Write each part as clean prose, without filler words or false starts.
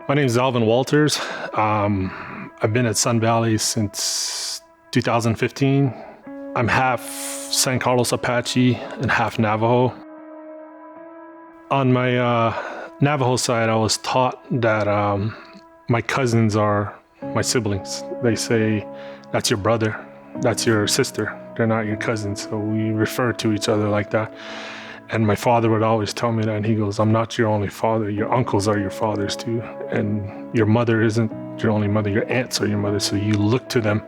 My name is Alvin Walters. I've been at Sun Valley since 2015. I'm half San Carlos Apache and half Navajo. On my Navajo side, I was taught that my cousins are my siblings. They say, that's your brother, that's your sister. They're not your cousins, so we refer to each other like that. And my father would always tell me that, and he goes, I'm not your only father, your uncles are your fathers too. And your mother isn't your only mother, your aunts are your mother, so you look to them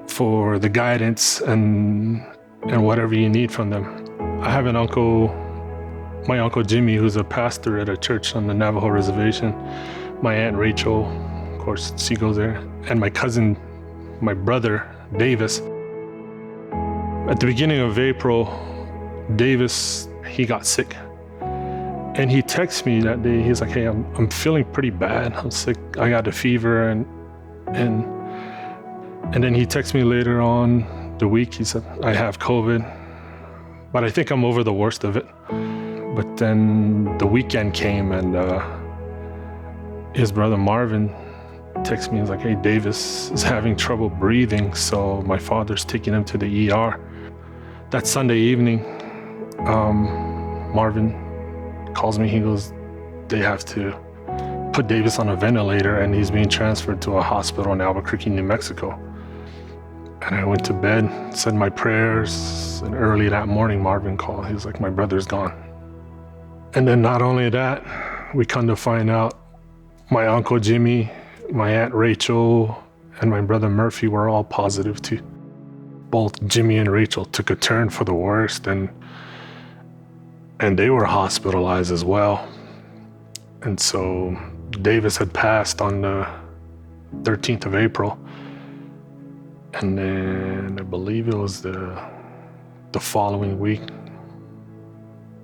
for the guidance and whatever you need from them. I have an uncle, my Uncle Jimmy, who's a pastor at a church on the Navajo reservation. My Aunt Rachel, of course, she goes there. And my cousin, my brother, Davis. At the beginning of April, Davis, he got sick. And he texted me that day. He's like, hey, I'm feeling pretty bad. I'm sick. I got a fever. And then he texted me later on the week. He said, I have COVID, but I think I'm over the worst of it. But then the weekend came and his brother Marvin texted me. He's like, hey, Davis is having trouble breathing, so my father's taking him to the ER. That Sunday evening, Marvin calls me. He goes, they have to put Davis on a ventilator and he's being transferred to a hospital in Albuquerque, New Mexico. And I went to bed, said my prayers, and early that morning Marvin called. He was like, my brother's gone. And then not only that, we come to find out my Uncle Jimmy, my Aunt Rachel, and my brother Murphy were all positive too. Both Jimmy and Rachel took a turn for the worst, and they were hospitalized as well. And so Davis had passed on the 13th of April. And then I believe it was the following week,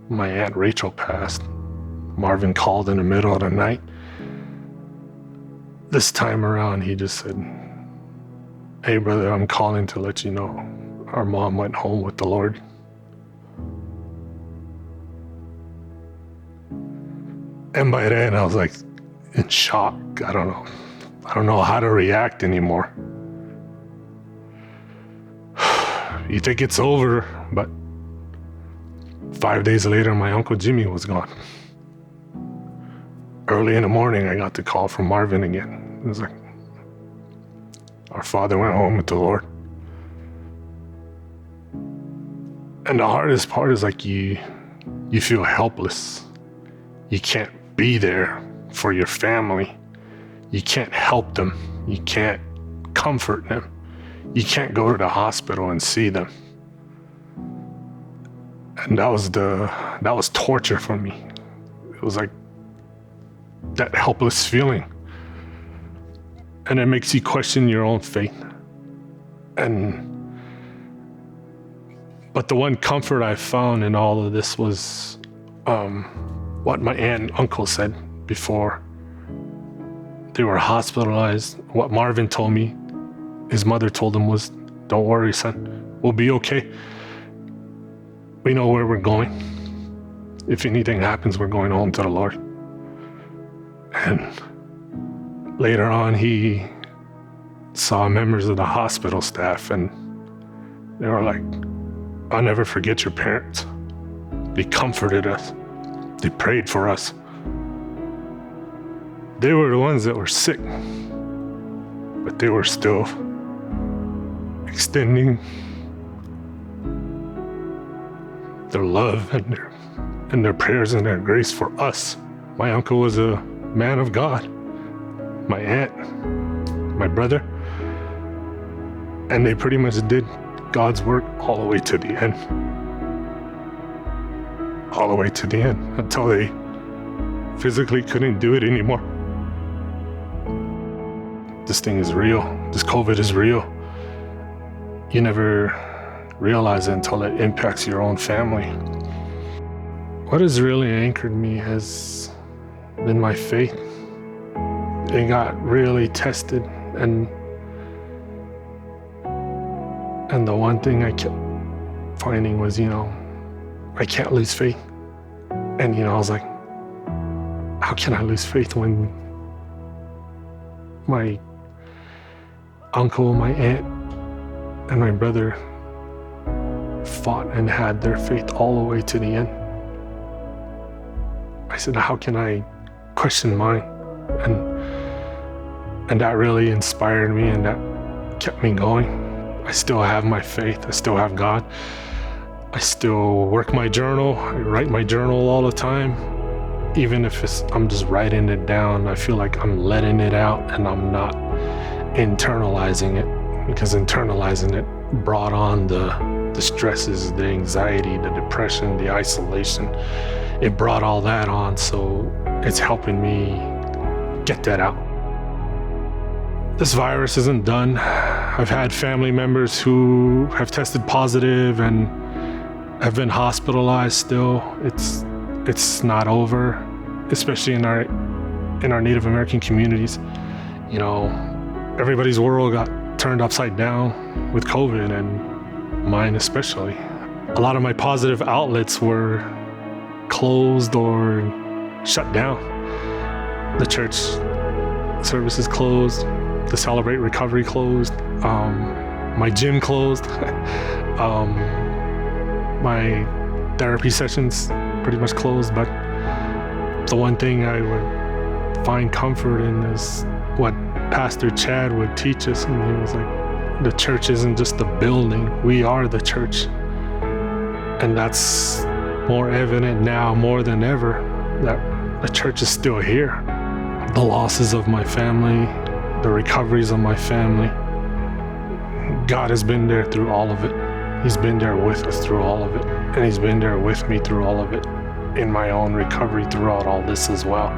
my Aunt Rachel passed. Marvin called in the middle of the night. This time around, he just said, hey brother, I'm calling to let you know our mom went home with the Lord. And by then I was like in shock. I don't know how to react anymore. You think it's over, but 5 days later, my Uncle Jimmy was gone. Early in the morning, I got the call from Marvin again. It was like, our father went home with the Lord. And the hardest part is like you feel helpless. You can't be there for your family. You can't help them. You can't comfort them. You can't go to the hospital and see them. And that was torture for me. It was like that helpless feeling. And it makes you question your own faith. But the one comfort I found in all of this was what my aunt and uncle said before they were hospitalized. What Marvin told me, his mother told him was, don't worry, son, we'll be okay. We know where we're going. If anything happens, we're going home to the Lord. And later on, he saw members of the hospital staff and they were like, I'll never forget your parents. They comforted us. They prayed for us. They were the ones that were sick, but they were still extending their love and their prayers and their grace for us. My uncle was a man of God. My aunt, my brother, and they pretty much did God's work all the way to the end. All the way to the end, until they physically couldn't do it anymore. This thing is real. This COVID is real. You never realize it until it impacts your own family. What has really anchored me has been my faith. It got really tested, and the one thing I kept finding was, I can't lose faith. And I was like, how can I lose faith when my uncle, my aunt, and my brother fought and had their faith all the way to the end. I said, how can I question mine? And that really inspired me, and that kept me going. I still have my faith. I still have God. I still work my journal. I write my journal all the time. Even if I'm just writing it down, I feel like I'm letting it out and I'm not internalizing it, because internalizing it brought on the stresses, the anxiety, the depression, the isolation. It brought all that on, so it's helping me get that out. This virus isn't done. I've had family members who have tested positive and have been hospitalized still. It's not over, especially in our Native American communities. You know, everybody's world got turned upside down with COVID, and mine especially. A lot of my positive outlets were closed or shut down. The church services closed, the Celebrate Recovery closed, my gym closed, my therapy sessions pretty much closed. But the one thing I would find comfort in is what Pastor Chad would teach us, and he was like, the church isn't just a building, we are the church. And that's more evident now more than ever, that the church is still here. The losses of my family, the recoveries of my family, God has been there through all of it. He's been there with us through all of it. And he's been there with me through all of it, in my own recovery throughout all this as well.